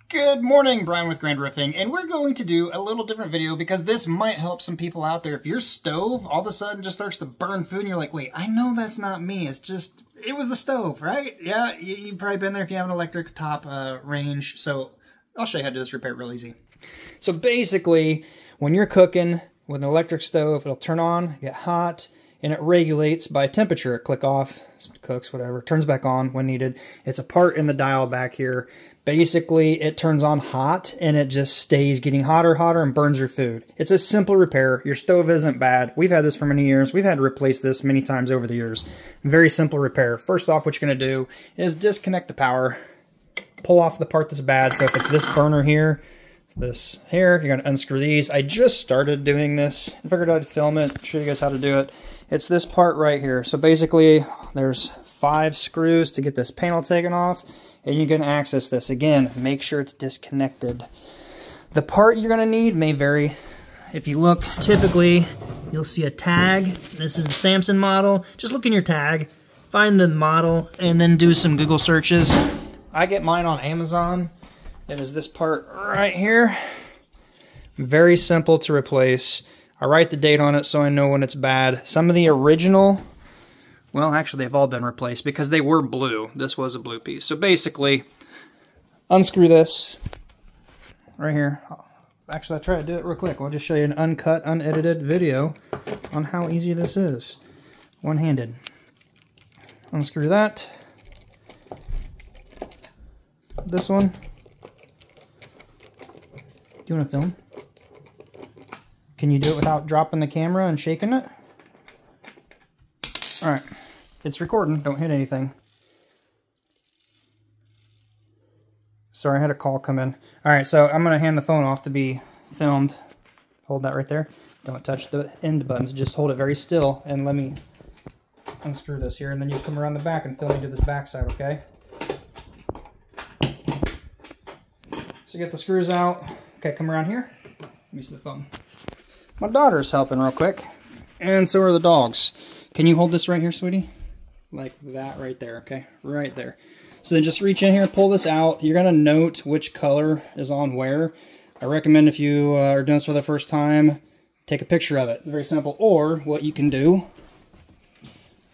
Good morning, Brian with Grand Roofing, and we're going to do a little different video because this might help some people out there. If your stove all of a sudden just starts to burn food and you're like, wait, I know that's not me, it was the stove, right? Yeah, you've probably been there if you have an electric top range, so I'll show you how to do this repair real easy. So basically, when you're cooking with an electric stove, it'll turn on, get hot, and it regulates by temperature. Click off, cooks, whatever, turns back on when needed. It's a part in the dial back here. Basically, it turns on hot, and it just stays getting hotter, and burns your food. It's a simple repair. Your stove isn't bad. We've had this for many years. We've had to replace this many times over the years. Very simple repair. First off, what you're going to do is disconnect the power. Pull off the part that's bad. So if it's this burner here, this here, you're going to unscrew these. I just started doing this. I figured I'd film it, show you guys how to do it. It's this part right here. So basically, there's 5 screws to get this panel taken off, and you can access this. Again, make sure it's disconnected. The part you're going to need may vary. If you look, typically, you'll see a tag. This is the Samson model. Just look in your tag, find the model, and then do some Google searches. I get mine on Amazon. It is this part right here. Very simple to replace. I write the date on it so I know when it's bad. Some of the original, well, actually they've all been replaced because they were blue. This was a blue piece. So basically, unscrew this right here. Actually, I'll try to do it real quick. I'll just show you an uncut, unedited video on how easy this is. One-handed. Unscrew that. This one. Do you want to film? Can you do it without dropping the camera and shaking it? Alright. It's recording. Don't hit anything. Sorry, I had a call come in. Alright, so I'm going to hand the phone off to be filmed. Hold that right there. Don't touch the end buttons. Just hold it very still and let me unscrew this here, and then you come around the back and film me to this back side, okay? So get the screws out. Okay, come around here. Let me see the phone. My daughter's helping real quick, and so are the dogs. Can you hold this right here, sweetie? Like that right there, okay? Right there. So then just reach in here, pull this out. You're going to note which color is on where. I recommend if you are doing this for the first time, take a picture of it. It's very simple. Or what you can do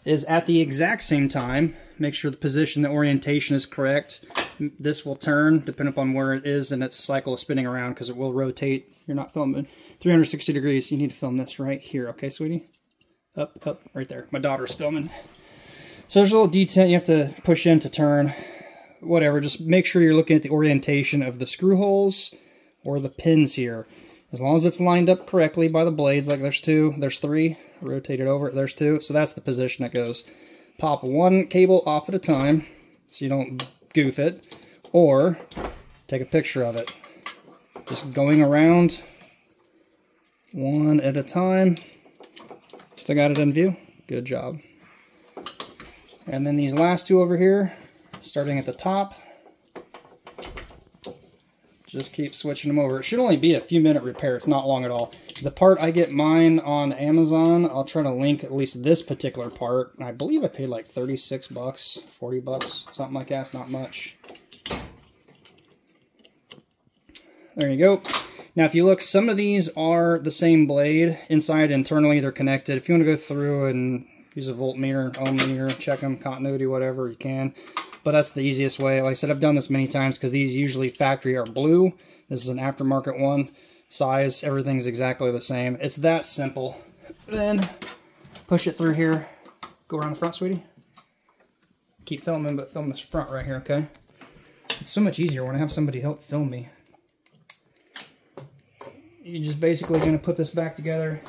is at the exact same time, make sure the position, the orientation is correct. This will turn depending upon where it is in its cycle of spinning around because it will rotate. You're not filming 360 degrees. You need to film this right here, okay, sweetie? Up, right there. My daughter's filming. So there's a little detail you have to push in to turn. Whatever, just make sure you're looking at the orientation of the screw holes or the pins here. As long as it's lined up correctly by the blades, like there's 2, there's 3, rotate it over, there's 2. So that's the position it goes. Pop one cable off at a time so you don't goof it, or take a picture of it. Just going around one at a time. Still got it in view? Good job. And then these last 2 over here, starting at the top, just keep switching them over. It should only be a few minute repair. It's not long at all. The part I get mine on Amazon, I'll try to link at least this particular part. I believe I paid like 36 bucks, 40 bucks, something like that. It's not much. There you go. Now if you look, some of these are the same blade. Inside, internally, they're connected. If you want to go through and use a voltmeter, ohm meter, check them, continuity, whatever, you can. But that's the easiest way. Like I said, I've done this many times because these usually factory are blue. This is an aftermarket one. Size, everything's exactly the same. It's that simple. Then push it through here. Go around the front, sweetie. Keep filming, but film this front right here, okay? It's so much easier when I have somebody help film me. You're just basically going to put this back together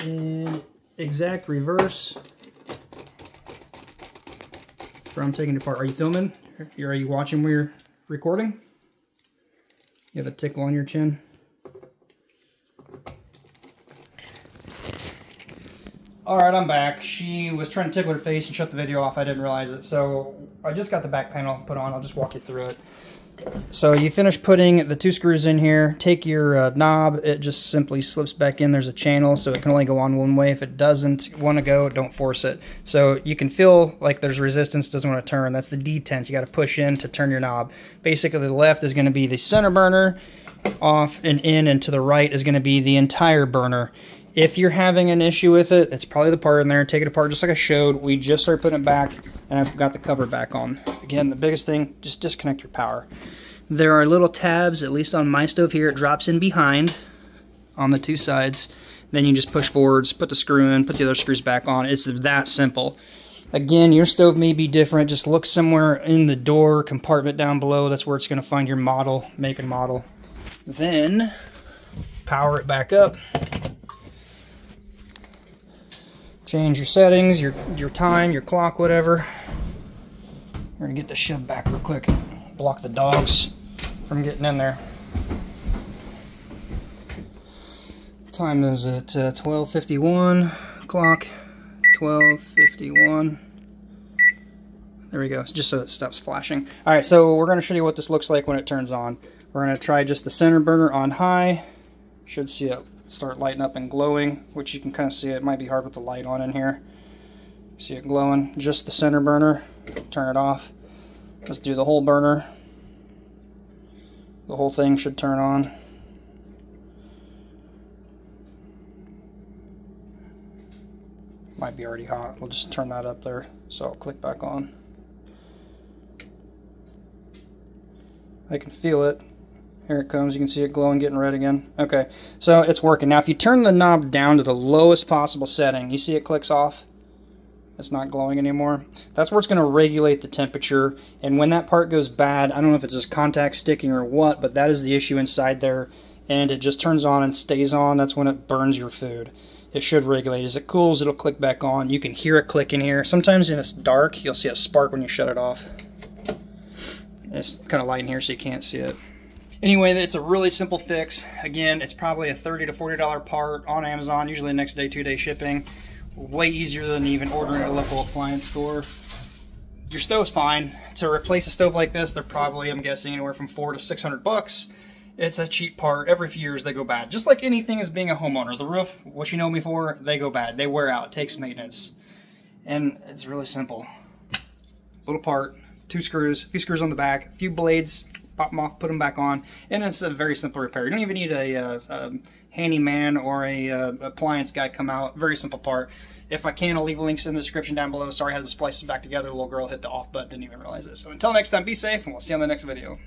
in exact reverse from taking it apart. Are you filming? Are you watching where you're recording? You have a tickle on your chin? Alright, I'm back. She was trying to tickle her face and shut the video off. I didn't realize it. So I just got the back panel put on. I'll just walk you through it. So you finish putting the 2 screws in here. Take your knob. It just simply slips back in. There's a channel, so it can only go on one way. If it doesn't want to go, don't force it. So you can feel like there's resistance, doesn't want to turn. That's the detent. You got to push in to turn your knob. Basically, the left is going to be the center burner. Off and in, and to the right is going to be the entire burner. If you're having an issue with it, it's probably the part in there. Take it apart just like I showed. We just started putting it back, and I've got the cover back on. Again, the biggest thing, just disconnect your power. There are little tabs, at least on my stove here, it drops in behind on the 2 sides. Then you just push forwards, put the screw in, put the other screws back on. It's that simple. Again, your stove may be different. Just look somewhere in the door compartment down below. That's where it's going to find your model, make and model. Then power it back up. Change your settings, your time, your clock, whatever. We're gonna get this shoved back real quick and block the dogs from getting in there. Time is at 12:51. Clock 12:51. There we go. Just so it stops flashing. All right, so we're gonna show you what this looks like when it turns on. We're gonna try just the center burner on high. Should see it start lighting up and glowing, which you can kind of see. It might be hard with the light on in here. See it glowing. Just the center burner. Turn it off. Let's do the whole burner. The whole thing should turn on. Might be already hot. We'll just turn that up there. So I'll click back on. I can feel it. Here it comes. You can see it glowing, getting red again. Okay, so it's working. Now, if you turn the knob down to the lowest possible setting, you see it clicks off? It's not glowing anymore. That's where it's going to regulate the temperature. And when that part goes bad, I don't know if it's just contact sticking or what, but that is the issue inside there. And it just turns on and stays on. That's when it burns your food. It should regulate. As it cools, it'll click back on. You can hear it click in here. Sometimes when it's dark, you'll see a spark when you shut it off. It's kind of light in here, so you can't see it. Anyway, it's a really simple fix. Again, it's probably a $30 to $40 part on Amazon, usually next day, 2-day shipping. Way easier than even ordering at a local appliance store. Your stove's fine. To replace a stove like this, they're probably, I'm guessing, anywhere from $400 to $600. It's a cheap part. Every few years they go bad. Just like anything as being a homeowner. The roof, what you know me for, they go bad. They wear out. It takes maintenance. And it's really simple. Little part, 2 screws, a few screws on the back, a few blades, pop them off, put them back on, and it's a very simple repair. You don't even need a handyman or a appliance guy come out. Very simple part. If I can, I'll leave links in the description down below. Sorry I had to splice them back together. The little girl hit the off button, didn't even realize it. So until next time, be safe, and we'll see you on the next video.